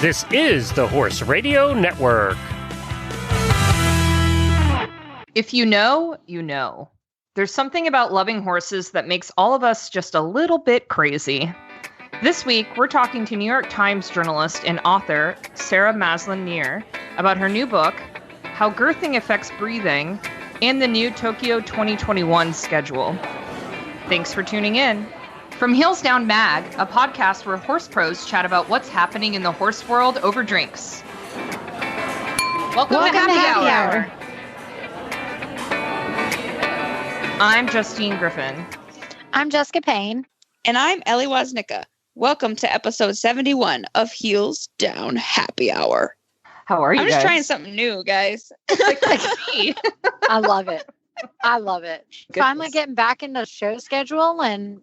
This is the Horse Radio Network. If you know, you know. There's something about loving horses that makes all of us just a little bit crazy. This week, we're talking to New York Times journalist and author Sarah Maslin-Nier about her new book, How Girthing Affects Breathing, and the new Tokyo 2021 schedule. Thanks for tuning in. From Heels Down Mag, a podcast where horse pros chat about what's happening in the horse world over drinks. Welcome to Happy Hour. I'm Justine Griffin. I'm Jessica Payne. And I'm Ellie Woznicka. Welcome to episode 71 of Heels Down Happy Hour. How are you I'm just guys? trying something new, guys. I love it. Finally getting back into the show schedule and,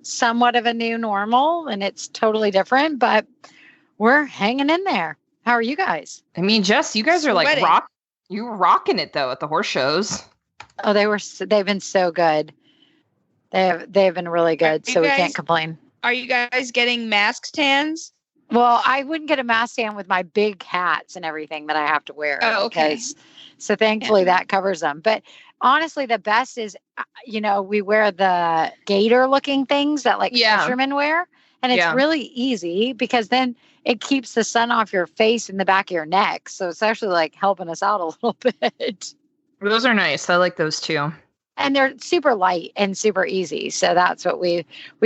somewhat of a new normal, and it's totally different, but we're hanging in there. How are you guys? I mean, Jess, you guys are Sweating. like you were rocking it though at the horse shows. Oh, they've been so good. They've been really good, so we can't complain. Are you guys getting mask tans? Well, I wouldn't get a mask stand with my big hats and everything that I have to wear. Oh, okay. So thankfully that covers them. But honestly, the best is, we wear the gator looking things that fishermen wear. And it's really easy because then it keeps the sun off your face and the back of your neck. So it's actually like helping us out a little bit. Those are nice. I like those too. And they're super light and super easy. So that's what we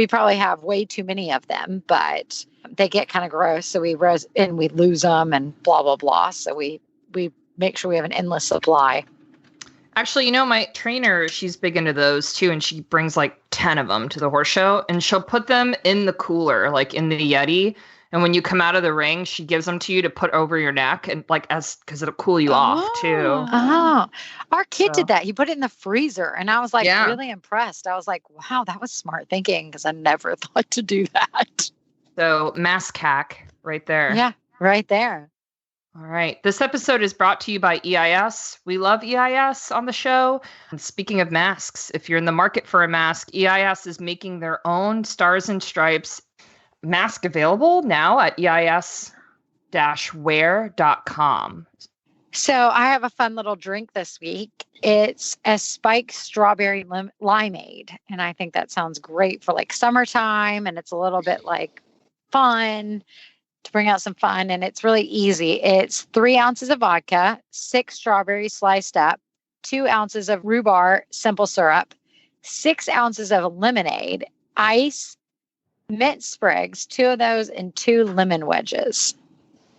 probably have way too many of them, but they get kind of gross. So we lose them and blah, blah, blah. So we make sure we have an endless supply. Actually, my trainer, she's big into those too. And she brings like 10 of them to the horse show and she'll put them in the cooler, like in the Yeti. And when you come out of the ring, she gives them to you to put over your neck and because it'll cool you off too. Oh, our kid did that. He put it in the freezer and I was really impressed. I was like, wow, that was smart thinking because I never thought to do that. So mask hack right there. Yeah, right there. All right. This episode is brought to you by EIS. We love EIS on the show. And speaking of masks, if you're in the market for a mask, EIS is making their own Stars and Stripes mask available now at eis-wear.com. So I have a fun little drink this week. It's a spiked strawberry limeade. And I think that sounds great for like summertime. And it's a little bit like fun to bring out some fun. And it's really easy. It's 3 ounces of vodka, 6 strawberries sliced up, 2 ounces of rhubarb simple syrup, 6 ounces of lemonade, ice, mint sprigs, 2 of those, and 2 lemon wedges.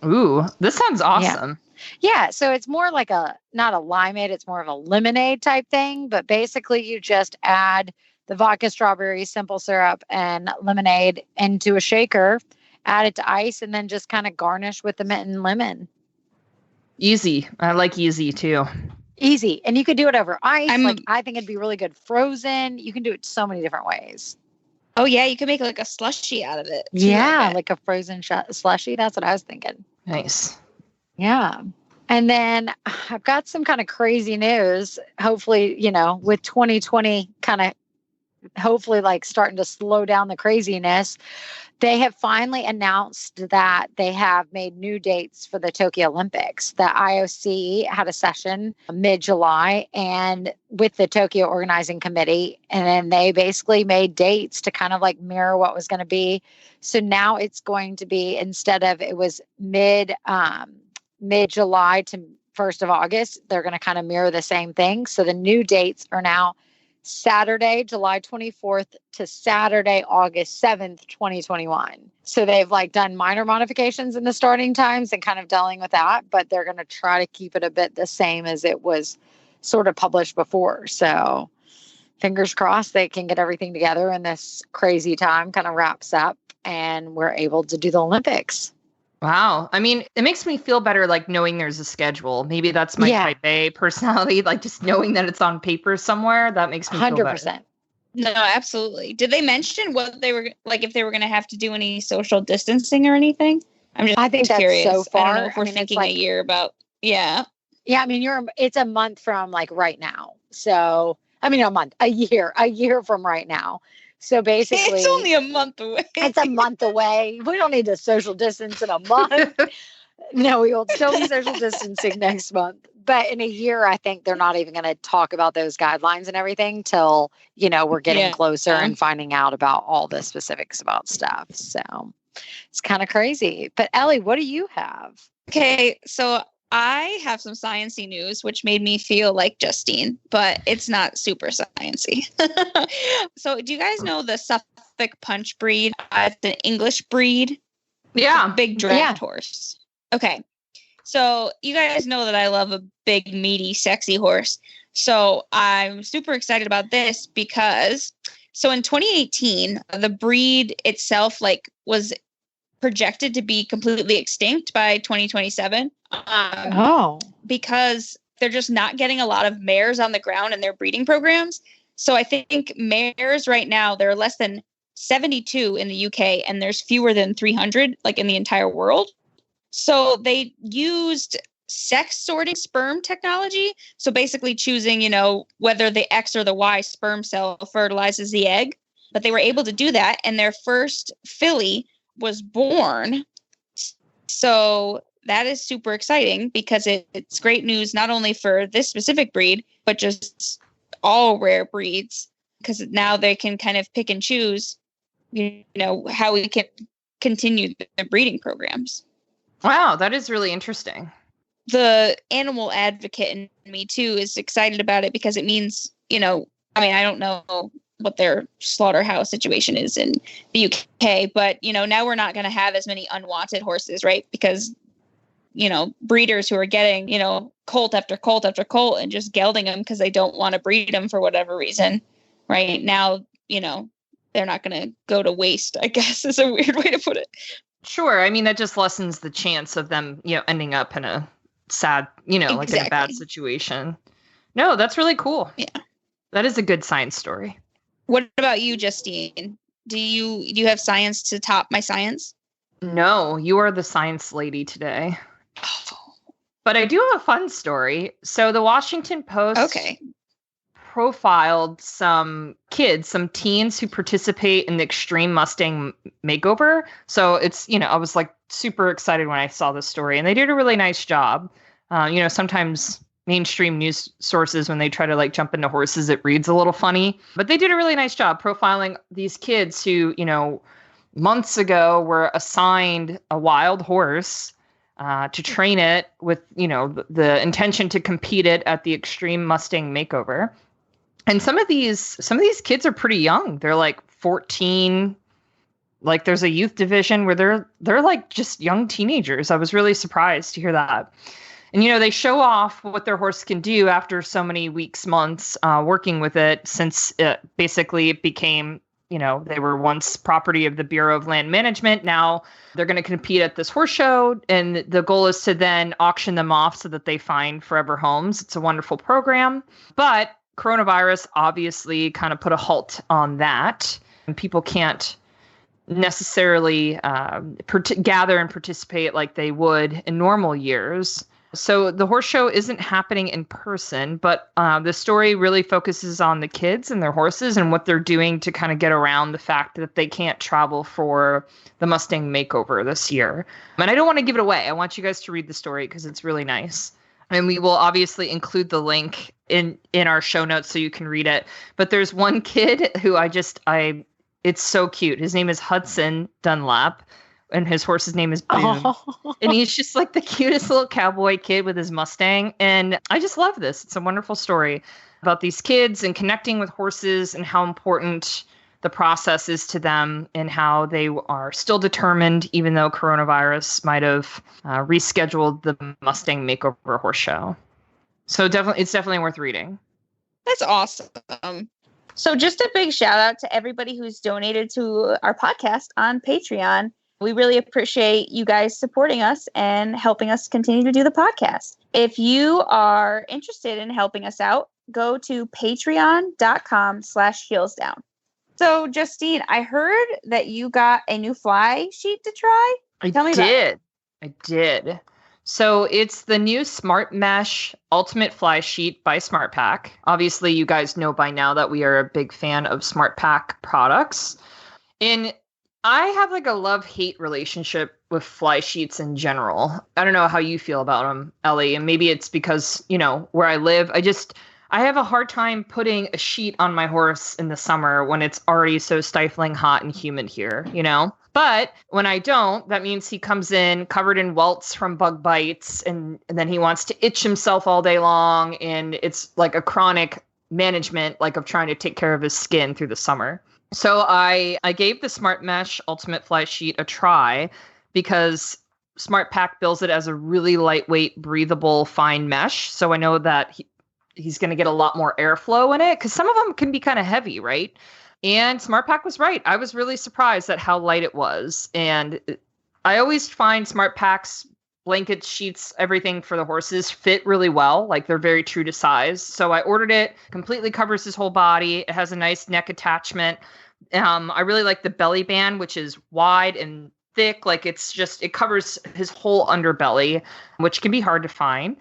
Ooh, this sounds awesome. Yeah, so it's more like not a limeade, it's more of a lemonade type thing. But basically you just add the vodka, strawberry, simple syrup, and lemonade into a shaker, add it to ice, and then just kind of garnish with the mint and lemon. Easy. I like easy too. Easy. And you could do it over ice. I think it'd be really good frozen. You can do it so many different ways. Oh, yeah. You could make like a slushie out of it. Yeah, like a frozen slushie. That's what I was thinking. Nice. Yeah. And then I've got some kind of crazy news. Hopefully, with 2020 kind of hopefully like starting to slow down the craziness. They have finally announced that they have made new dates for the Tokyo Olympics. The IOC had a session mid-July and with the Tokyo Organizing Committee, and then they basically made dates to kind of like mirror what was going to be. So now it's going to be, instead of it was mid-July to 1st of August, they're going to kind of mirror the same thing. So the new dates are now Saturday, July 24th to Saturday, August 7th, 2021. So they've like done minor modifications in the starting times and kind of dealing with that, but they're going to try to keep it a bit the same as it was sort of published before. So fingers crossed they can get everything together and this crazy time kind of wraps up and we're able to do the Olympics. Wow. I mean, it makes me feel better, like knowing there's a schedule. Maybe that's my type A personality, like just knowing that it's on paper somewhere. That makes me 100%. Feel better. No, absolutely. Did they mention what they were like, if they were going to have to do any social distancing or anything? I think that's curious. So far. I don't know if we're thinking a year about. Yeah. Yeah. I mean, it's a month from like right now. So, a year from right now. So basically, it's only a month away. It's a month away. We don't need to social distance in a month. No, we will still be social distancing next month. But in a year, I think they're not even going to talk about those guidelines and everything till, we're getting closer and finding out about all the specifics about stuff. So it's kind of crazy. But Ellie, what do you have? Okay, so I have some sciencey news, which made me feel like Justine, but it's not super sciencey. So do you guys know the Suffolk Punch breed? It's an English breed. Yeah. Big draft horse. Okay. So you guys know that I love a big, meaty, sexy horse. So I'm super excited about this because in 2018, the breed itself was projected to be completely extinct by 2027. Because they're just not getting a lot of mares on the ground in their breeding programs. So I think mares right now, there are less than 72 in the UK, and there's fewer than 300 in the entire world. So they used sex sorting sperm technology. So basically choosing, whether the X or the Y sperm cell fertilizes the egg. But they were able to do that. And their first filly was born. So that is super exciting because it's great news, not only for this specific breed, but just all rare breeds. Because now they can kind of pick and choose, how we can continue the breeding programs. Wow, that is really interesting. The animal advocate in me too is excited about it because it means, I don't know what their slaughterhouse situation is in the UK, but, now we're not going to have as many unwanted horses, right? Because, breeders who are getting, colt after colt after colt and just gelding them because they don't want to breed them for whatever reason, right? Now, they're not going to go to waste, I guess is a weird way to put it. Sure. I mean, that just lessens the chance of them, ending up in a sad, in a bad situation. No, that's really cool. Yeah. That is a good science story. What about you, Justine? Do you have science to top my science? No, you are the science lady today. Oh. But I do have a fun story. So the Washington Post profiled some kids, some teens who participate in the Extreme Mustang Makeover. So it's, I was super excited when I saw this story, and they did a really nice job. Sometimes mainstream news sources, when they try to jump into horses, it reads a little funny, but they did a really nice job profiling these kids who, months ago were assigned a wild horse to train it with, the intention to compete it at the Extreme Mustang Makeover. And some of these kids are pretty young. They're 14. There's a youth division where they're just young teenagers. I was really surprised to hear that. And, they show off what their horse can do after so many weeks, months working with it, since it became, they were once property of the Bureau of Land Management. Now they're going to compete at this horse show. And the goal is to then auction them off so that they find forever homes. It's a wonderful program. But coronavirus obviously kind of put a halt on that. And people can't necessarily gather and participate like they would in normal years. So the horse show isn't happening in person, but the story really focuses on the kids and their horses and what they're doing to kind of get around the fact that they can't travel for the Mustang Makeover this year. And I don't want to give it away. I want you guys to read the story because it's really nice. And we will obviously include the link in our show notes so you can read it. But there's one kid who it's so cute. His name is Hudson Dunlap. And his horse's name is Boone. Oh. And he's just the cutest little cowboy kid with his Mustang. And I just love this. It's a wonderful story about these kids and connecting with horses and how important the process is to them and how they are still determined, even though coronavirus might have rescheduled the Mustang Makeover horse show. So it's definitely worth reading. That's awesome. So just a big shout out to everybody who's donated to our podcast on Patreon. We really appreciate you guys supporting us and helping us continue to do the podcast. If you are interested in helping us out, go to patreon.com/heelsdown. So, Justine, I heard that you got a new fly sheet to try. Tell me about it. I did. So it's the new Smart Mesh Ultimate Fly Sheet by SmartPak. Obviously, you guys know by now that we are a big fan of SmartPak products. And I have like a love-hate relationship with fly sheets in general. I don't know how you feel about them, Ellie, and maybe it's because, where I live, I have a hard time putting a sheet on my horse in the summer when it's already so stifling hot and humid here, But when I don't, that means he comes in covered in welts from bug bites and then he wants to itch himself all day long. And it's like a chronic management, like of trying to take care of his skin through the summer. So I gave the Smart Mesh Ultimate Fly Sheet a try because SmartPak bills it as a really lightweight, breathable, fine mesh. So I know that he's going to get a lot more airflow in it because some of them can be kind of heavy, right? And SmartPak was right. I was really surprised at how light it was. And I always find SmartPak's blankets, sheets, everything for the horses fit really well. Like they're very true to size. So I ordered it, completely covers his whole body. It has a nice neck attachment. I really like the belly band, which is wide and thick. Like it covers his whole underbelly, which can be hard to find.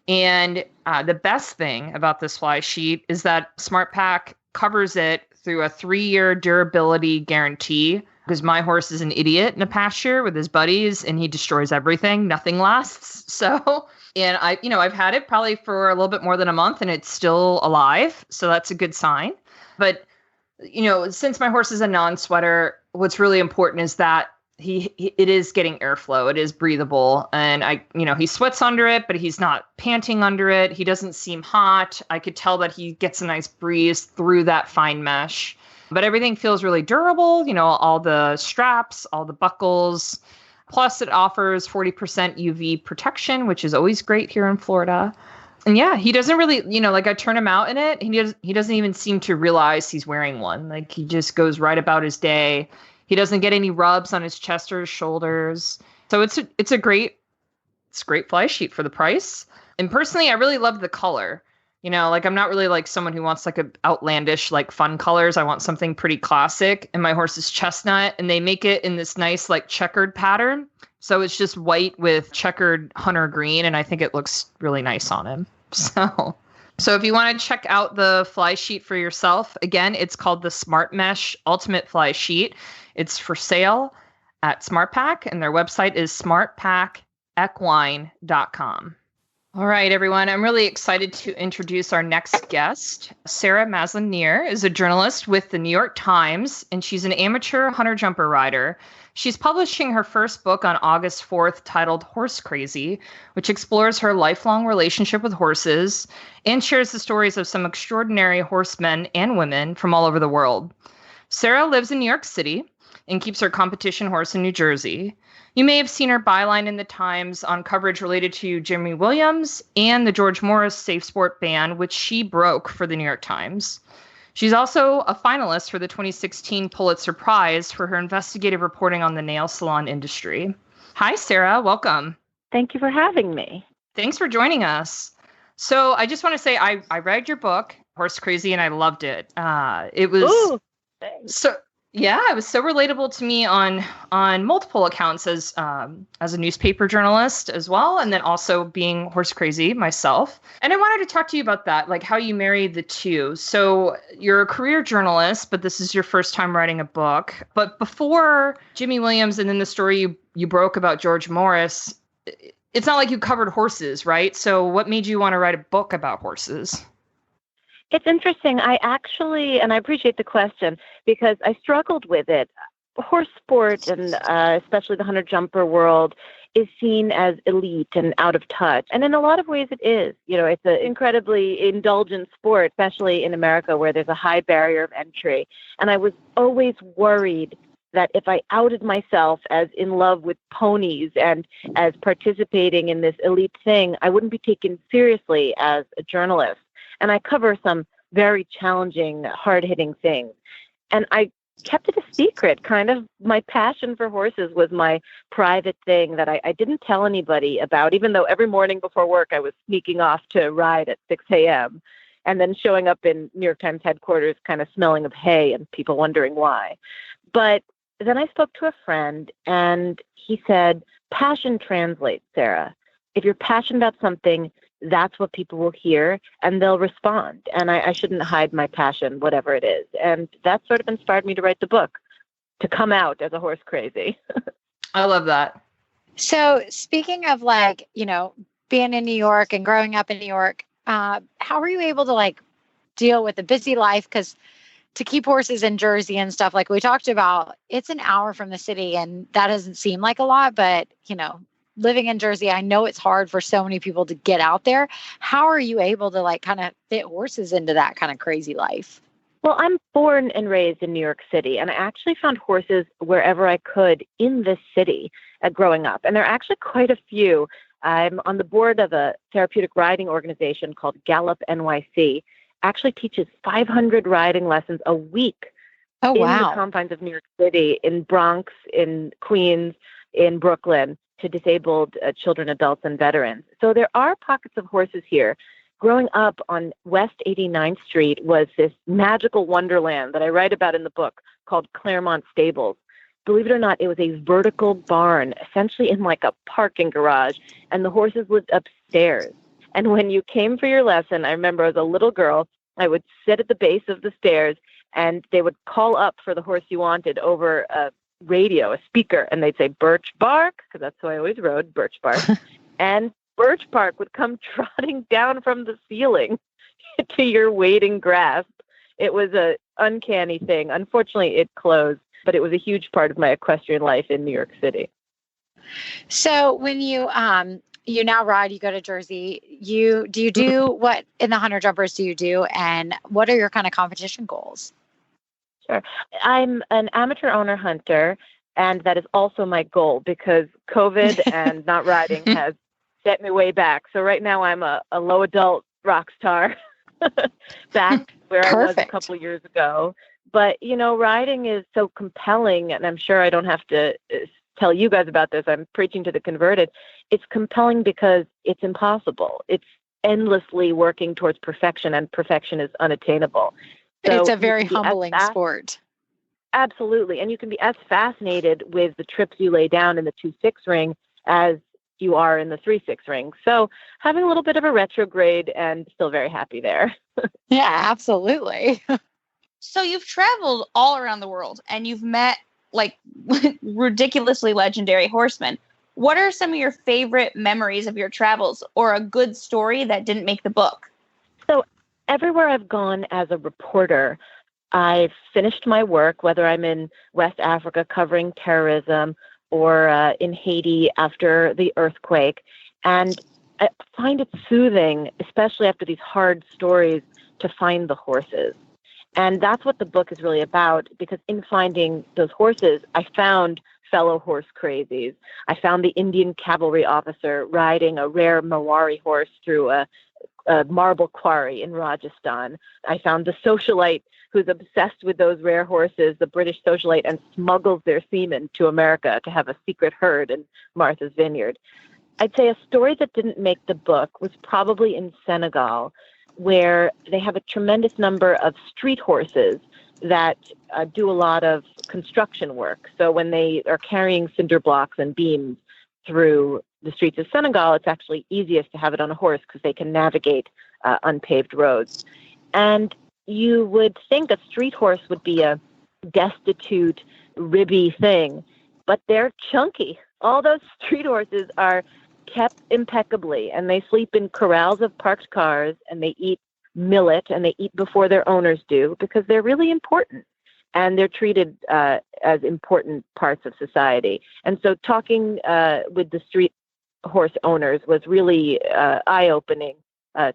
And the best thing about this fly sheet is that SmartPak covers it through a 3-year durability guarantee because my horse is an idiot in a pasture with his buddies and he destroys everything. Nothing lasts. So, and I've had it probably for a little bit more than a month and it's still alive. So that's a good sign. But, since my horse is a non-sweater, what's really important is that it is getting airflow. It is breathable. And he sweats under it, but he's not panting under it. He doesn't seem hot. I could tell that he gets a nice breeze through that fine mesh, but everything feels really durable. All the straps, all the buckles, plus it offers 40% UV protection, which is always great here in Florida. And yeah, he doesn't really, I turn him out in it. He doesn't even seem to realize he's wearing one. Like he just goes right about his day. He doesn't get any rubs on his chest or his shoulders. So it's a great fly sheet for the price. And personally, I really love the color. I'm not really like someone who wants like a outlandish, like fun colors. I want something pretty classic. And my horse is chestnut and they make it in this nice like checkered pattern. So it's just white with checkered hunter green. And I think it looks really nice on him. So if you want to check out the fly sheet for yourself, again, it's called the Smart Mesh Ultimate Fly Sheet. It's for sale at SmartPak, and their website is smartpakequine.com. All right, everyone. I'm really excited to introduce our next guest. Sarah Maslin-Nier is a journalist with the New York Times, and she's an amateur hunter-jumper rider. She's publishing her first book on August 4th titled Horse Crazy, which explores her lifelong relationship with horses and shares the stories of some extraordinary horsemen and women from all over the world. Sarah lives in New York City and keeps her competition horse in New Jersey. You may have seen her byline in the Times on coverage related to Jimmy Williams and the George Morris Safe Sport ban, which she broke for the New York Times. She's also a finalist for the 2016 Pulitzer Prize for her investigative reporting on the nail salon industry. Hi, Sarah. Welcome. Thank you for having me. Thanks for joining us. So I just want to say I read your book, Horse Crazy, and I loved it. It was so relatable to me on multiple accounts as a newspaper journalist as well, and then also being horse crazy myself. And I wanted to talk to you about that, like how you married the two. So you're a career journalist, but this is your first time writing a book. But before Jimmy Williams and then the story you broke about George Morris, it's not like you covered horses, right? So what made you want to write a book about horses? It's interesting. I appreciate the question because I struggled with it. Horse sport and especially the hunter jumper world is seen as elite and out of touch. And in a lot of ways it is. It's an incredibly indulgent sport, especially in America where there's a high barrier of entry. And I was always worried that if I outed myself as in love with ponies and as participating in this elite thing, I wouldn't be taken seriously as a journalist. And I cover some very challenging, hard-hitting things. And I kept it a secret. Kind of my passion for horses was my private thing that I didn't tell anybody about, even though every morning before work I was sneaking off to ride at 6 a.m. and then showing up in New York Times headquarters kind of smelling of hay and people wondering why. But then I spoke to a friend and he said, passion translates, Sarah. if you're passionate about something, that's what people will hear and they'll respond. And I shouldn't hide my passion, whatever it is. And that sort of inspired me to write the book, to come out as a horse crazy. I love that. So speaking of like, being in New York and growing up in New York, how were you able to like deal with a busy life? Because to keep horses in Jersey and stuff like we talked about, it's an hour from the city and that doesn't seem like a lot, but living in Jersey, I know it's hard for so many people to get out there. How are you able to like kind of fit horses into that kind of crazy life? Well, I'm born and raised in New York City, and I actually found horses wherever I could in this city growing up. And there are actually quite a few. I'm on the board of a therapeutic riding organization called Gallop NYC. Actually teaches 500 riding lessons a week in the confines of New York City, in Bronx, in Queens, in Brooklyn, to disabled children, adults, and veterans. So there are pockets of horses here. Growing up on West 89th Street was this magical wonderland that I write about in the book called Claremont Stables. Believe it or not, it was a vertical barn, essentially in like a parking garage, and the horses lived upstairs. And when you came for your lesson, I remember as a little girl, I would sit at the base of the stairs and they would call up for the horse you wanted over a radio, a speaker, and they'd say, Birch Bark, because that's who I always rode, Birch Bark. And Birch Bark would come trotting down from the ceiling to your waiting grasp. It was an uncanny thing. Unfortunately, it closed, but it was a huge part of my equestrian life in New York City. So when you now ride, you go to Jersey, do you do what in the Hunter Jumpers do you do, and what are your kind of competition goals? Sure. I'm an amateur owner hunter, and that is also my goal because COVID and not riding has set me way back. So right now I'm a low adult rock star back where I was a couple of years ago. But, riding is so compelling, and I'm sure I don't have to tell you guys about this. I'm preaching to the converted. It's compelling because it's impossible. It's endlessly working towards perfection, and perfection is unattainable. So it's a very humbling sport. Absolutely. And you can be as fascinated with the trips you lay down in the 2-6 ring as you are in the 3-6 ring. So having a little bit of a retrograde and still very happy there. Yeah, absolutely. So you've traveled all around the world and you've met like ridiculously legendary horsemen. What are some of your favorite memories of your travels or a good story that didn't make the book? So everywhere I've gone as a reporter, I've finished my work, whether I'm in West Africa covering terrorism or in Haiti after the earthquake. And I find it soothing, especially after these hard stories, to find the horses. And that's what the book is really about, because in finding those horses, I found fellow horse crazies. I found the Indian cavalry officer riding a rare Mewari horse through a marble quarry in Rajasthan. I found the socialite who's obsessed with those rare horses, the British socialite, and smuggles their semen to America to have a secret herd in Martha's Vineyard. I'd say a story that didn't make the book was probably in Senegal, where they have a tremendous number of street horses that do a lot of construction work. So when they are carrying cinder blocks and beams through the streets of Senegal, it's actually easiest to have it on a horse because they can navigate unpaved roads. And you would think a street horse would be a destitute, ribby thing, but they're chunky. All those street horses are kept impeccably, and they sleep in corrals of parked cars, and they eat millet, and they eat before their owners do, because they're really important, and they're treated as important parts of society. And so talking with the street horse owners was really eye-opening,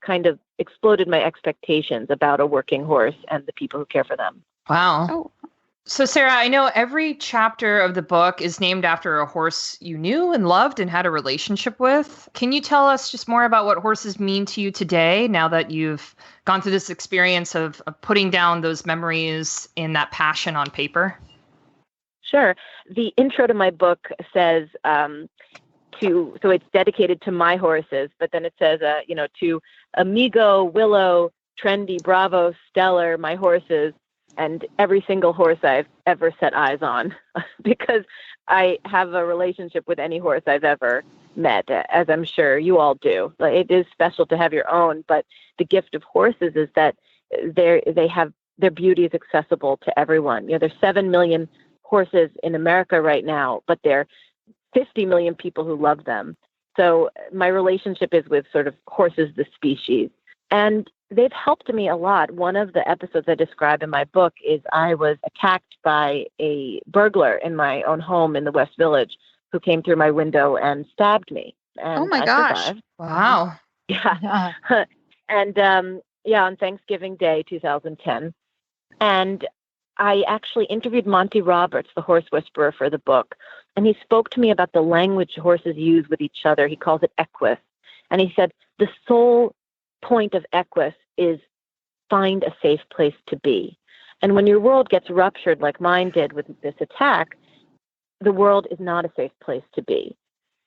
kind of exploded my expectations about a working horse and the people who care for them. Wow. Oh. So, Sarah, I know every chapter of the book is named after a horse you knew and loved and had a relationship with. Can you tell us just more about what horses mean to you today, now that you've gone through this experience of putting down those memories in that passion on paper? Sure. The intro to my book says, so it's dedicated to my horses, but then it says, to Amigo, Willow, Trendy, Bravo, Stellar, my horses, and every single horse I've ever set eyes on, because I have a relationship with any horse I've ever met, as I'm sure you all do. Like, it is special to have your own, but the gift of horses is that their beauty is accessible to everyone. There's 7 million horses in America right now, but there are 50 million people who love them. So my relationship is with sort of horses, the species. And they've helped me a lot. One of the episodes I describe in my book is I was attacked by a burglar in my own home in the West Village who came through my window and stabbed me. And Oh my I gosh. survived. Wow. Yeah. And on Thanksgiving Day, 2010. And I actually interviewed Monty Roberts, the horse whisperer, for the book. And he spoke to me about the language horses use with each other. He calls it equus. And he said, the sole point of equus is find a safe place to be. And when your world gets ruptured like mine did with this attack, the world is not a safe place to be.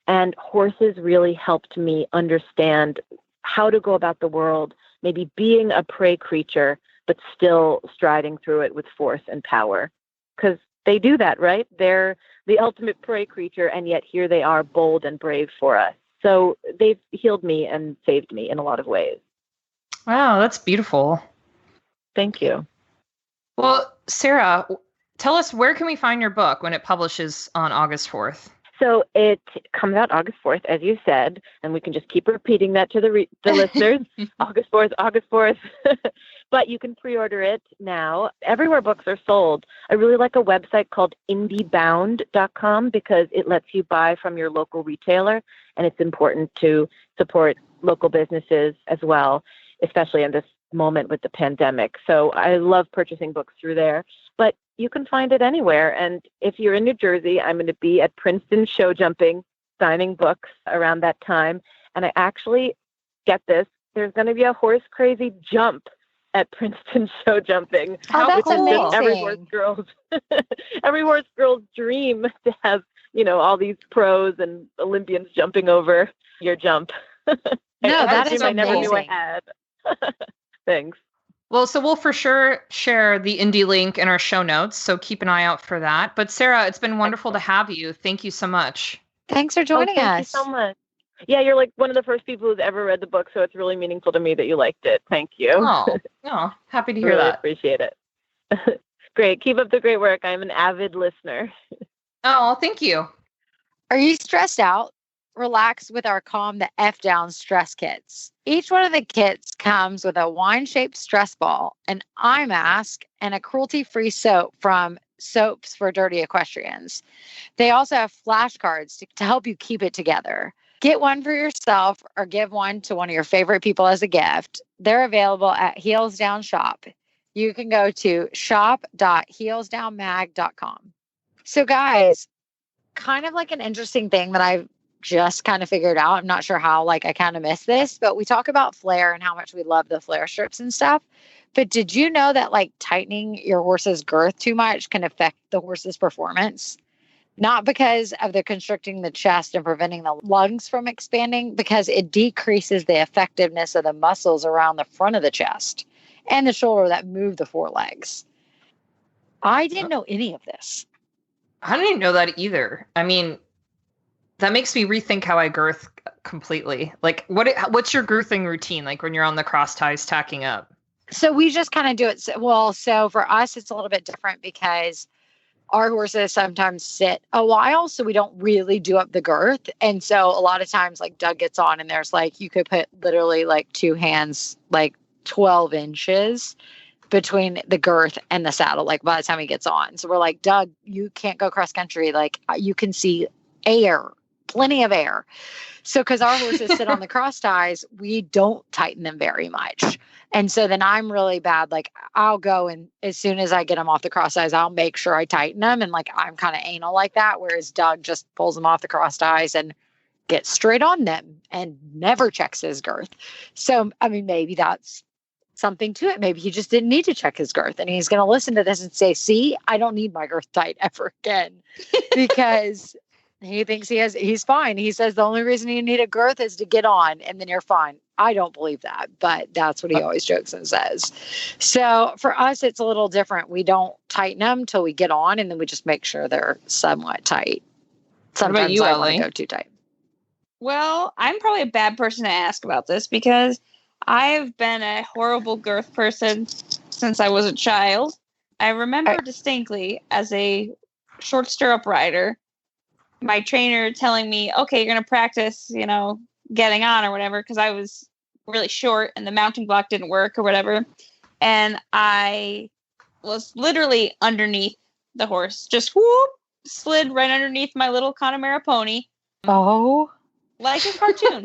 And horses really helped me understand how to go about the world, maybe being a prey creature, but still striding through it with force and power. Because they do that, right? They're the ultimate prey creature, and yet here they are, bold and brave for us. So they've healed me and saved me in a lot of ways. Wow, that's beautiful. Thank you. Well, Sarah, tell us, where can we find your book when it publishes on August 4th? So it comes out August 4th, as you said, and we can just keep repeating that to the listeners. August 4th, August 4th. But you can pre-order it now. Everywhere books are sold. I really like a website called indiebound.com because it lets you buy from your local retailer, and it's important to support local businesses as well, especially in this moment with the pandemic. So I love purchasing books through there. But you can find it anywhere. And if you're in New Jersey, I'm going to be at Princeton Show Jumping, signing books around that time. And I actually, get this, there's going to be a horse crazy jump at Princeton Show Jumping. Oh, that's which is just amazing. every horse girl's dream to have, all these pros and Olympians jumping over your jump. No, that is I never knew I amazing. had. Thanks. Well, so we'll for sure share the Indie link in our show notes, so keep an eye out for that. But Sarah, it's been wonderful to have you. Thank you so much. Thanks for joining thank us. you so much. Yeah, you're like one of the first people who's ever read the book, so it's really meaningful to me that you liked it. Thank you. Oh, happy to hear really that. Appreciate it. Great. Keep up the great work. I'm an avid listener. Oh, thank you. Are you stressed out? Relax with our Calm the F Down stress kits. Each one of the kits comes with a wine-shaped stress ball, an eye mask, and a cruelty-free soap from Soaps for Dirty Equestrians. They also have flashcards to help you keep it together. Get one for yourself or give one to one of your favorite people as a gift. They're available at Heels Down Shop. You can go to shop.heelsdownmag.com. So guys, kind of like an interesting thing that I've just kind of figured out. I'm not sure how, I kind of missed this, but we talk about flare and how much we love the flare strips and stuff. But did you know that tightening your horse's girth too much can affect the horse's performance? Not because of the constricting the chest and preventing the lungs from expanding, because it decreases the effectiveness of the muscles around the front of the chest and the shoulder that move the forelegs. I didn't know any of this. I didn't know that either. I mean, that makes me rethink how I girth completely. What's your girthing routine when you're on the cross ties tacking up? So we just kind of do it. So for us, it's a little bit different because our horses sometimes sit a while, so we don't really do up the girth. And so a lot of times, Doug gets on and there's you could put literally two hands, 12 inches between the girth and the saddle, by the time he gets on. So we're Doug, you can't go cross country. You can see air, plenty of air. So because our horses sit on the cross ties, we don't tighten them very much. And so then I'm really bad. I'll go and as soon as I get them off the cross ties, I'll make sure I tighten them. And I'm kind of anal like that. Whereas Doug just pulls them off the cross ties and gets straight on them and never checks his girth. So, I mean, maybe that's something to it. Maybe he just didn't need to check his girth and he's going to listen to this and say, see, I don't need my girth tight ever again because he thinks he's fine. He says the only reason you need a girth is to get on and then you're fine. I don't believe that, but that's what he always jokes and says. So for us, it's a little different. We don't tighten them till we get on and then we just make sure they're somewhat tight. Sometimes what about you, I want Ellie? to go too tight. Well, I'm probably a bad person to ask about this because I've been a horrible girth person since I was a child. I remember distinctly as a short stirrup rider, my trainer telling me, okay, you're going to practice, getting on or whatever, because I was really short and the mounting block didn't work or whatever. And I was literally underneath the horse, just whoop, slid right underneath my little Connemara pony. Oh. Like a cartoon.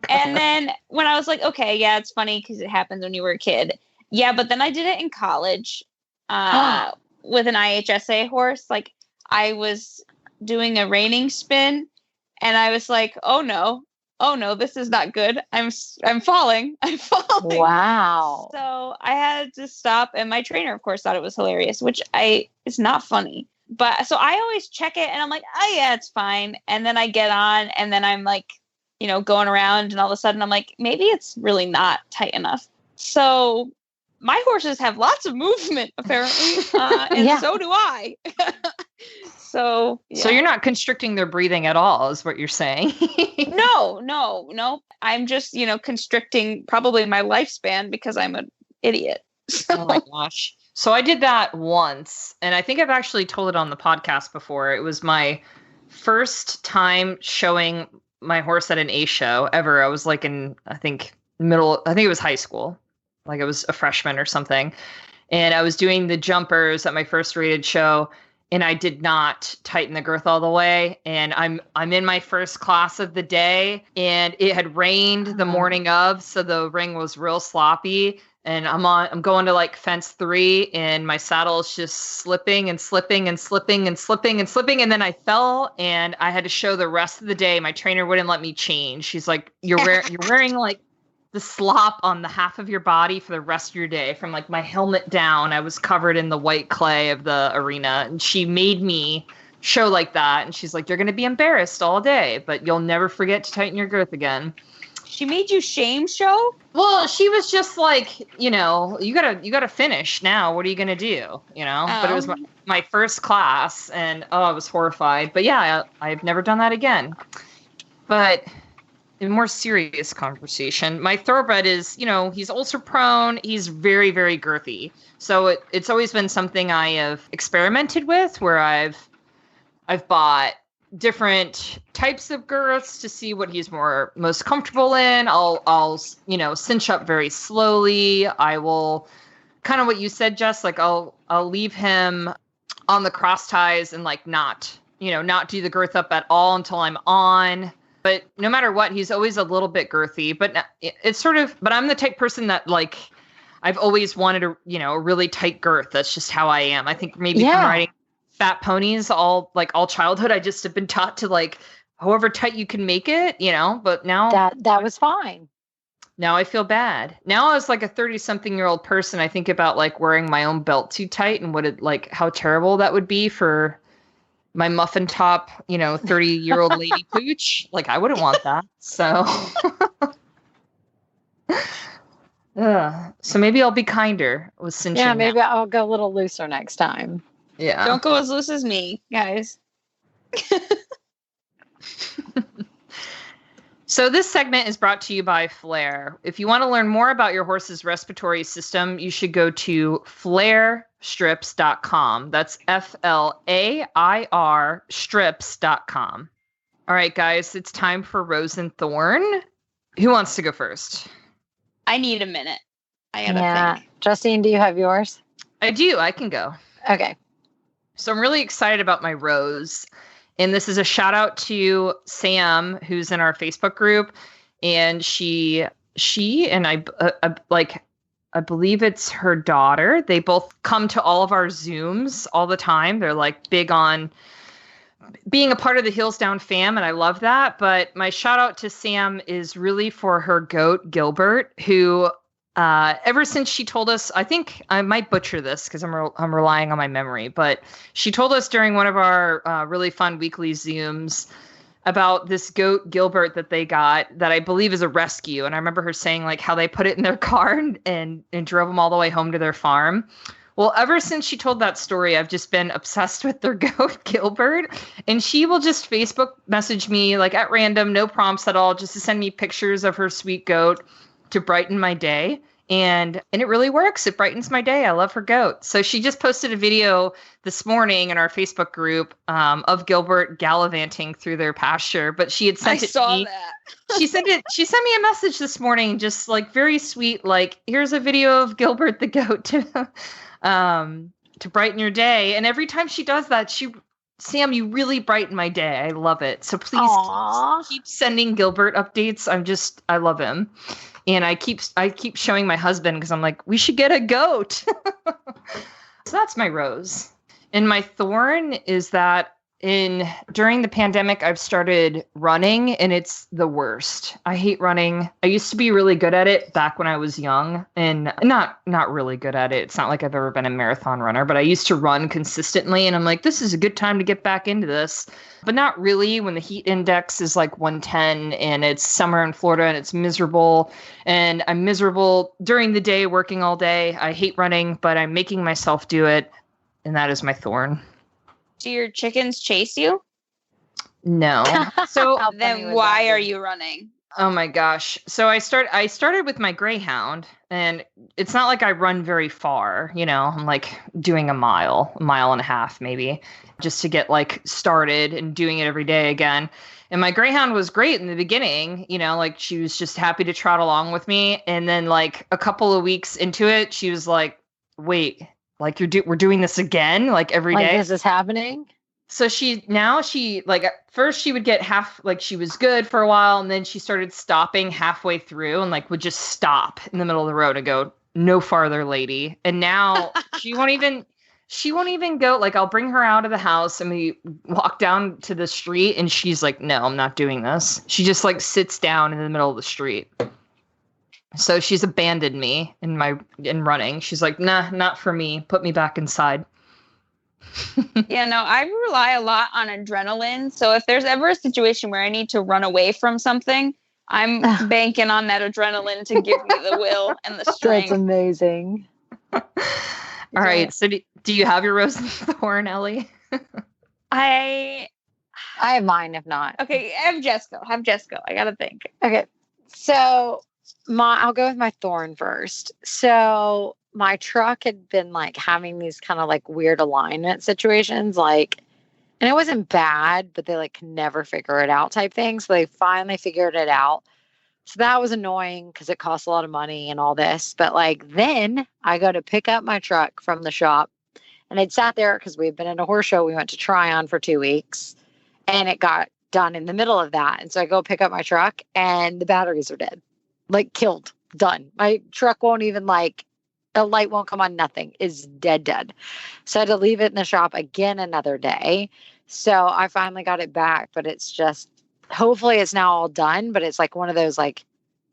And then when I was like, okay, yeah, it's funny because it happens when you were a kid. Yeah, but then I did it in college with an IHSA horse. Like I was doing a reining spin and I was like, oh no, this is not good. I'm falling. Wow. So I had to stop. And my trainer, of course, thought it was hilarious, which it's not funny. But so I always check it and I'm like, oh yeah, it's fine. And then I get on and then I'm like, going around and all of a sudden I'm like, maybe it's really not tight enough. So my horses have lots of movement apparently. And so do I. So you're not constricting their breathing at all is what you're saying. No. I'm just, constricting probably my lifespan because I'm an idiot. Oh my gosh. So I did that once, and I think I've actually told it on the podcast before. It was my first time showing my horse at an A show ever. I was like I think it was high school. Like I was a freshman or something. And I was doing the jumpers at my first rated show, and I did not tighten the girth all the way. And I'm in my first class of the day, and it had rained the morning of, so the ring was real sloppy. And I'm going to like fence 3 and my saddle is just slipping and slipping and slipping and slipping and slipping. And then I fell and I had to show the rest of the day. My trainer wouldn't let me change. She's like, you're wearing like the slop on the half of your body for the rest of your day. From like my helmet down, I was covered in the white clay of the arena. And she made me show like that. And she's like, you're going to be embarrassed all day, but you'll never forget to tighten your girth again. She made you shame show? Well, she was just like, you gotta finish now. What are you gonna do? But it was my first class, and I was horrified. But yeah, I've never done that again. But in more serious conversation, my thoroughbred is, he's ulcer prone. He's very, very girthy. So it's always been something I have experimented with, where I've bought different types of girths to see what he's most comfortable in. I'll cinch up very slowly. I will kind of what you said, Jess, like I'll leave him on the cross ties and like not do the girth up at all until I'm on. But no matter what, he's always a little bit girthy, but but I'm the type person that like, I've always wanted a really tight girth. That's just how I am. I think maybe from riding fat ponies all childhood, I just have been taught to like however tight you can make it, but now that was fine. Now I feel bad. Now as like a 30-something-year-old person, I think about like wearing my own belt too tight and how terrible that would be for my muffin top, 30-year-old lady pooch. Like I wouldn't want that. So so maybe I'll be kinder with cinching. Yeah, maybe I'll go a little looser next time. Yeah. Don't go as loose as me, guys. So this segment is brought to you by Flair. If you want to learn more about your horse's respiratory system, you should go to flairstrips.com. That's FLAIR strips.com. All right, guys, it's time for Rose and Thorn. Who wants to go first? I need a minute. I gotta think. Justine, do you have yours? I do. I can go. Okay. So I'm really excited about my Rose. And this is a shout out to Sam, who's in our Facebook group. And she and I believe it's her daughter. They both come to all of our Zooms all the time. They're like big on being a part of the Heels Down fam. And I love that. But my shout out to Sam is really for her goat, Gilbert, who ever since she told us, I think I might butcher this because I'm relying on my memory, but she told us during one of our really fun weekly Zooms about this goat Gilbert that they got that I believe is a rescue. And I remember her saying like how they put it in their car and drove them all the way home to their farm. Well, ever since she told that story, I've just been obsessed with their goat, Gilbert. And she will just Facebook message me like at random, no prompts at all, just to send me pictures of her sweet goat to brighten my day. And it really works. It brightens my day. I love her goat. So she just posted a video this morning in our Facebook group of Gilbert gallivanting through their pasture. But she had sent it to me. That. She sent me a message this morning, just like very sweet, like, here's a video of Gilbert the goat to brighten your day. And every time she does that, Sam, you really brighten my day. I love it. So please keep sending Gilbert updates. I love him. And I keep showing my husband because I'm like, we should get a goat. So that's my rose. And my thorn is that during the pandemic, I've started running, and it's the worst. I hate running. I used to be really good at it back when I was young, and not really good at it. It's not like I've ever been a marathon runner, but I used to run consistently, and I'm like, this is a good time to get back into this. But not really when the heat index is like 110 and it's summer in Florida and it's miserable. And I'm miserable during the day, working all day. I hate running, but I'm making myself do it. And that is my thorn. Do your chickens chase you? No. So then why are you running? Oh my gosh. So I started with my Greyhound, and it's not like I run very far, I'm like doing a mile and a half maybe, just to get like started and doing it every day again. And my Greyhound was great in the beginning, like she was just happy to trot along with me. And then like a couple of weeks into it, she was like, wait, like we're doing this again, like every day. This is happening. So she like at first she would get like she was good for a while, and then she started stopping halfway through and like would just stop in the middle of the road and go, no farther, lady. And now she won't even go. Like I'll bring her out of the house and we walk down to the street and she's like, no, I'm not doing this. She just like sits down in the middle of the street. So she's abandoned me in running. She's like, nah, not for me. Put me back inside. Yeah, no, I rely a lot on adrenaline. So if there's ever a situation where I need to run away from something, I'm banking on that adrenaline to give me the will and the strength. That's amazing. All right. So do you have your rose and thorn, Ellie? I have mine, if not. Okay, have Jessica. I gotta think. Okay. So I'll go with my thorn first. So my truck had been like having these kind of like weird alignment situations, like, and it wasn't bad, but they like could never figure it out type thing. So they finally figured it out. So that was annoying because it costs a lot of money and all this. But like then I go to pick up my truck from the shop, and it sat there because we've been in a horse show we went to Tryon for 2 weeks, and it got done in the middle of that. And so I go pick up my truck and the batteries are dead, like killed, done. My truck won't even like, the light won't come on, nothing is dead. So I had to leave it in the shop again another day. So I finally got it back, but it's just, hopefully it's now all done, but it's like one of those like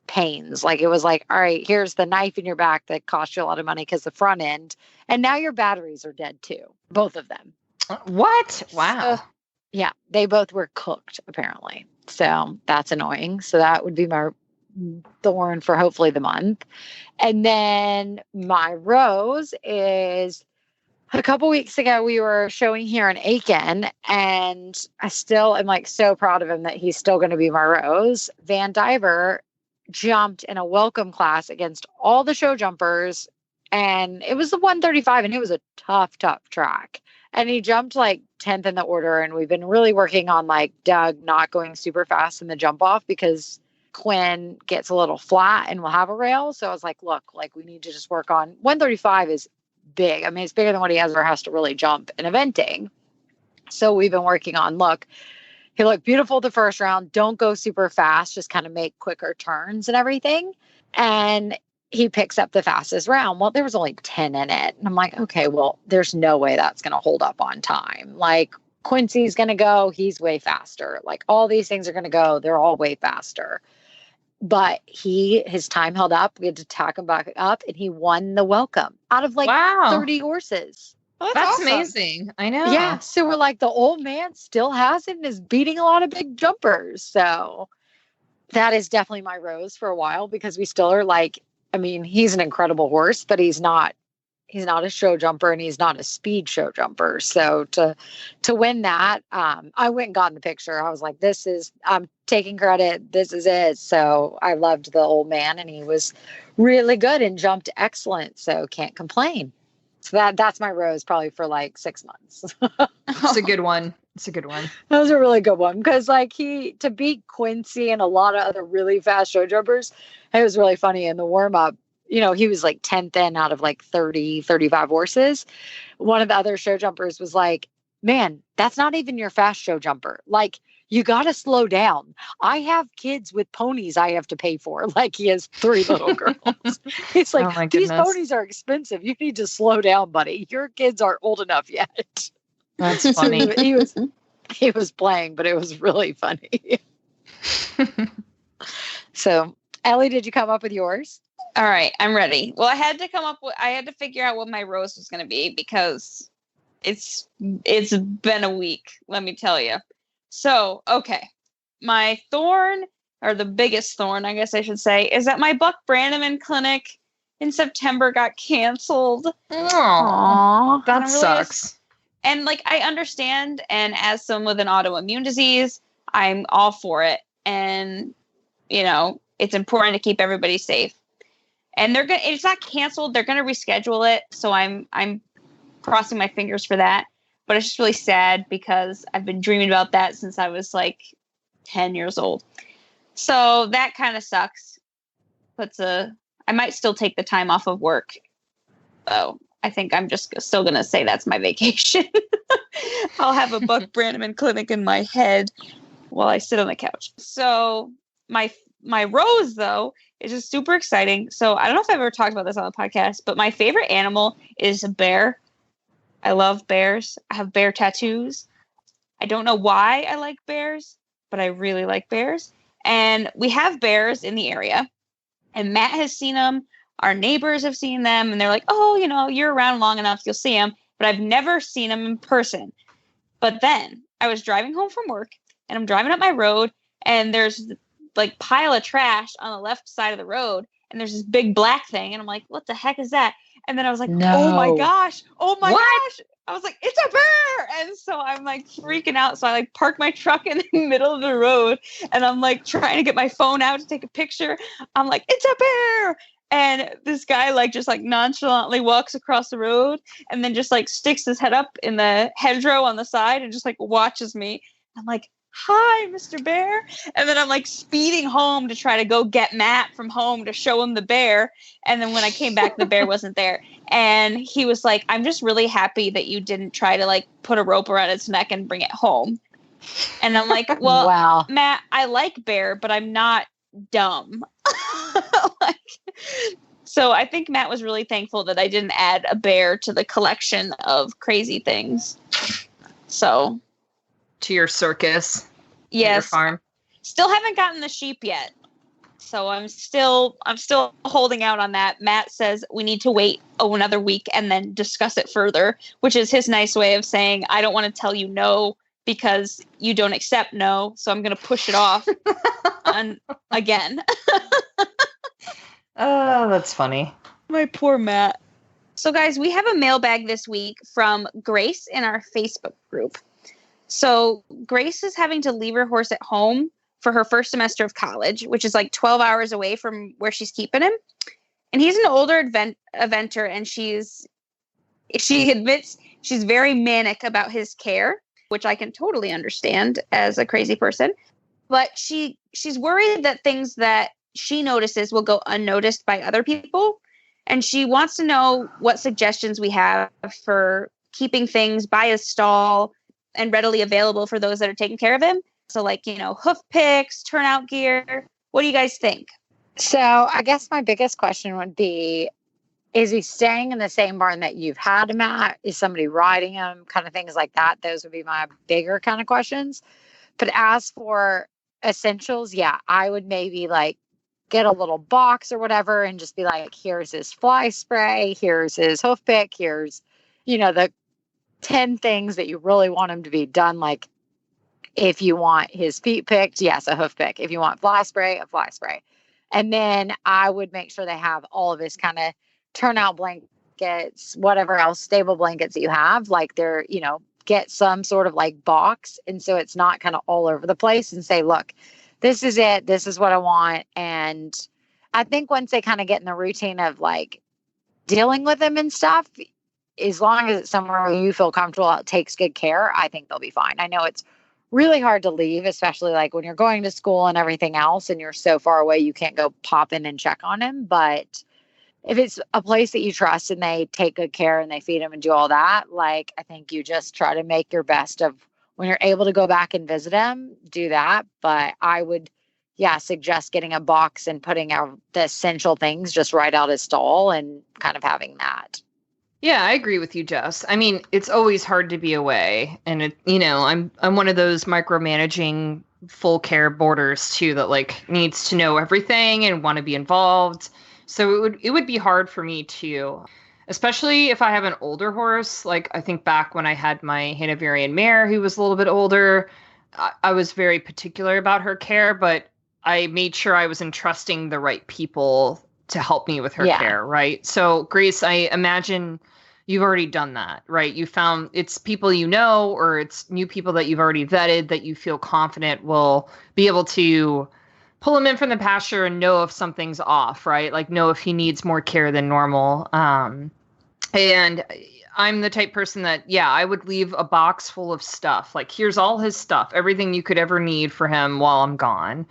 pains. Like it was like, all right, here's the knife in your back that cost you a lot of money because the front end, and now your batteries are dead too. Both of them. What? Wow. So, yeah, they both were cooked apparently. So that's annoying. So that would be my thorn for hopefully the month. And then my rose is a couple weeks ago, we were showing here in Aiken, and I still am like so proud of him that he's still going to be my rose. Van Diver jumped in a welcome class against all the show jumpers, and it was the 135, and it was a tough track. And he jumped like 10th in the order, and we've been really working on like Doug not going super fast in the jump off because Quinn gets a little flat and we'll have a rail. So I was like, look, like we need to just work on 135 is big. I mean, it's bigger than what he ever has to really jump in eventing. So we've been working on, look, he looked beautiful the first round. Don't go super fast. Just kind of make quicker turns and everything. And he picks up the fastest round. Well, there was only 10 in it. And I'm like, okay, well, there's no way that's going to hold up on time. Like Quincy's going to go, he's way faster. Like all these things are going to go, they're all way faster. But his time held up. We had to tack him back up, and he won the welcome out of like 30 horses. Oh, that's awesome. Amazing. I know. Yeah. So we're like, the old man still has it and is beating a lot of big jumpers. So that is definitely my rose for a while, because we still are like, I mean, he's an incredible horse, but he's not he's not a show jumper and he's not a speed show jumper. So to win that, I went and got in the picture. I was like, I'm taking credit. This is it. So I loved the old man and he was really good and jumped excellent. So can't complain. So that's my rose probably for like 6 months. It's a good one. It's a good one. That was a really good one because like to beat Quincy and a lot of other really fast show jumpers, it was really funny in the warm up. You know, he was like 10th in out of like 30, 35 horses. One of the other show jumpers was like, man, that's not even your fast show jumper. Like, you got to slow down. I have kids with ponies I have to pay for. Like, he has 3 little girls. He's like, Oh my these goodness. ponies are expensive. You need to slow down, buddy. Your kids aren't old enough yet. That's funny. He was playing, but it was really funny. So, Ellie, did you come up with yours? All right, I'm ready. Well, I had to figure out what my rose was going to be because it's been a week, let me tell you. So, okay. My thorn, or the biggest thorn, I guess I should say, is that my Buck Brannaman clinic in September got canceled. Aww, that And I'm really sucks. And like, I understand, and as someone with an autoimmune disease, I'm all for it. And, you know, it's important to keep everybody safe. And it's not canceled. They're going to reschedule it. So I'm crossing my fingers for that. But it's just really sad because I've been dreaming about that since I was like 10 years old. So that kind of sucks. I might still take the time off of work. So I think I'm just still going to say that's my vacation. I'll have a Buck Brannaman clinic in my head while I sit on the couch. So my rose, though, is just super exciting. So I don't know if I've ever talked about this on the podcast, but my favorite animal is a bear. I love bears. I have bear tattoos. I don't know why I like bears, but I really like bears. And we have bears in the area. And Matt has seen them. Our neighbors have seen them. And they're like, oh, you know, you're around long enough, you'll see them. But I've never seen them in person. But then I was driving home from work, and I'm driving up my road, and there's like pile of trash on the left side of the road. And there's this big black thing. And I'm like, what the heck is that? And then I was like, oh my gosh. Oh my gosh. I was like, it's a bear. And so I'm like freaking out. So I like park my truck in the middle of the road. And I'm like trying to get my phone out to take a picture. I'm like, it's a bear. And this guy like just like nonchalantly walks across the road and then just like sticks his head up in the hedgerow on the side and just like watches me. I'm like, hi, Mr. Bear. And then I'm like speeding home to try to go get Matt from home to show him the bear. And then when I came back, the bear wasn't there. And he was like, I'm just really happy that you didn't try to like put a rope around its neck and bring it home. And I'm like, well, wow. Matt, I like bear, but I'm not dumb. So I think Matt was really thankful that I didn't add a bear to the collection of crazy things. So To your circus. yes, Your farm. still haven't gotten the sheep yet. So I'm still holding out on that. Matt says we need to wait another week and then discuss it further, which is his nice way of saying, I don't want to tell you no because you don't accept no. So I'm going to push it off again. Oh, that's funny. My poor Matt. So guys, we have a mailbag this week from Grace in our Facebook group. So Grace is having to leave her horse at home for her first semester of college, which is like 12 hours away from where she's keeping him. And he's an older eventer, and she admits she's very manic about his care, which I can totally understand as a crazy person. But she's worried that things that she notices will go unnoticed by other people. And she wants to know what suggestions we have for keeping things by his stall and readily available for those that are taking care of him. So like, you know, hoof picks, turnout gear. What do you guys think? So I guess my biggest question would be, is he staying in the same barn that you've had him at? Is somebody riding him? Kind of things like that. Those would be my bigger kind of questions. But as for essentials, yeah, I would maybe like get a little box or whatever and just be like, here's his fly spray, here's his hoof pick, here's, you know, the 10 things that you really want him to be done. Like if you want his feet picked, yes, a hoof pick. If you want fly spray, a fly spray. And then I would make sure they have all of his kind of turnout blankets blankets, whatever else, stable blankets that you have, like they're, get some sort of like box. And so it's not kind of all over the place, and say, look, this is it. This is what I want. And I think once they kind of get in the routine of like dealing with them and stuff, as long as it's somewhere where you feel comfortable, it takes good care, I think they'll be fine. I know it's really hard to leave, especially like when you're going to school and everything else and you're so far away, you can't go pop in and check on him. But if it's a place that you trust and they take good care and they feed him and do all that, like, I think you just try to make your best of when you're able to go back and visit him, do that. But I would, suggest getting a box and putting out the essential things just right out his stall and kind of having that. Yeah, I agree with you, Jess. I mean, it's always hard to be away. And, I'm one of those micromanaging full care boarders too, that like needs to know everything and want to be involved. So it would be hard for me too, especially if I have an older horse. Like I think back when I had my Hanoverian mare, who was a little bit older, I was very particular about her care, but I made sure I was entrusting the right people to help me with her care, right? So Grace, I imagine you've already done that, right? You found it's people or it's new people that you've already vetted that you feel confident will be able to pull him in from the pasture and know if something's off, right? Like know if he needs more care than normal. And I'm the type person that, I would leave a box full of stuff. Like here's all his stuff, everything you could ever need for him while I'm gone.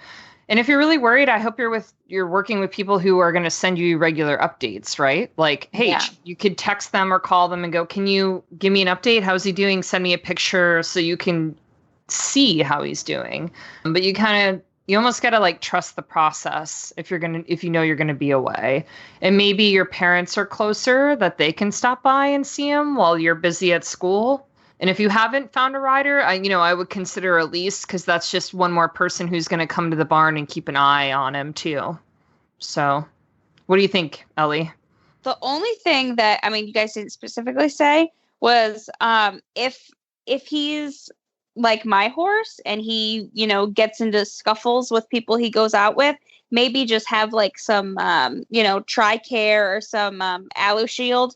And if you're really worried, I hope you're working with people who are going to send you regular updates, right? Like, hey, you could text them or call them and go, can you give me an update? How's he doing? Send me a picture so you can see how he's doing. But you almost got to like trust the process if you're going to be away. And maybe your parents are closer that they can stop by and see him while you're busy at school. And if you haven't found a rider, I would consider a lease, because that's just one more person who's going to come to the barn and keep an eye on him too. So what do you think, Ellie? The only thing that, you guys didn't specifically say was if he's like my horse and he, gets into scuffles with people he goes out with, maybe just have like some, Tricare or some Aloe Shield,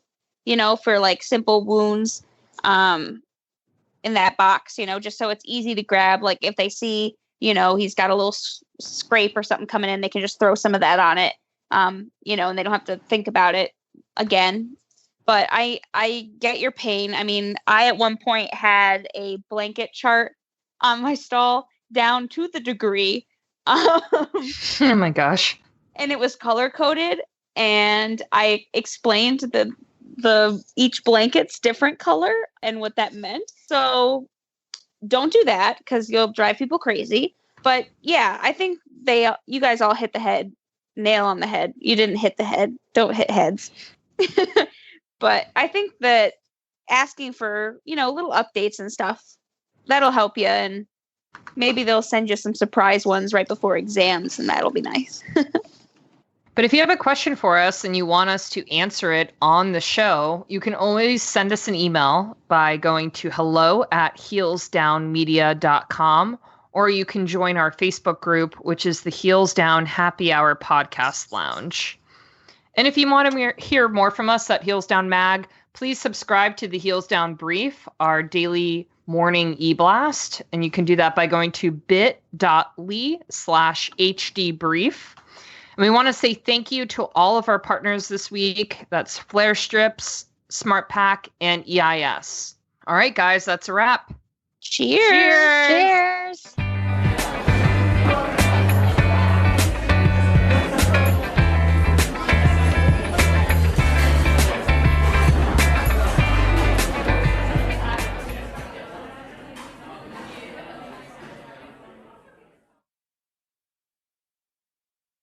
for like simple wounds. In that box, just so it's easy to grab. Like if they see, he's got a little scrape or something coming in, they can just throw some of that on it, and they don't have to think about it again. But I get your pain. I at one point had a blanket chart on my stall down to the degree. Oh my gosh. And it was color coded, and I explained the each blanket's different color and what that meant. So don't do that, because you'll drive people crazy. But I think you guys all hit the nail on the head. You didn't hit the head. Don't hit heads. But I think that asking for, little updates and stuff, that'll help you. And maybe they'll send you some surprise ones right before exams, and that'll be nice. But if you have a question for us and you want us to answer it on the show, you can always send us an email by going to hello@heelsdownmedia.com, or you can join our Facebook group, which is the Heels Down Happy Hour Podcast Lounge. And if you want to hear more from us at Heels Down Mag, please subscribe to the Heels Down Brief, our daily morning e-blast. And you can do that by going to bit.ly/hdbrief. And we want to say thank you to all of our partners this week. That's Flare Strips, Smart Pack, and EIS. All right, guys, that's a wrap. Cheers. Cheers.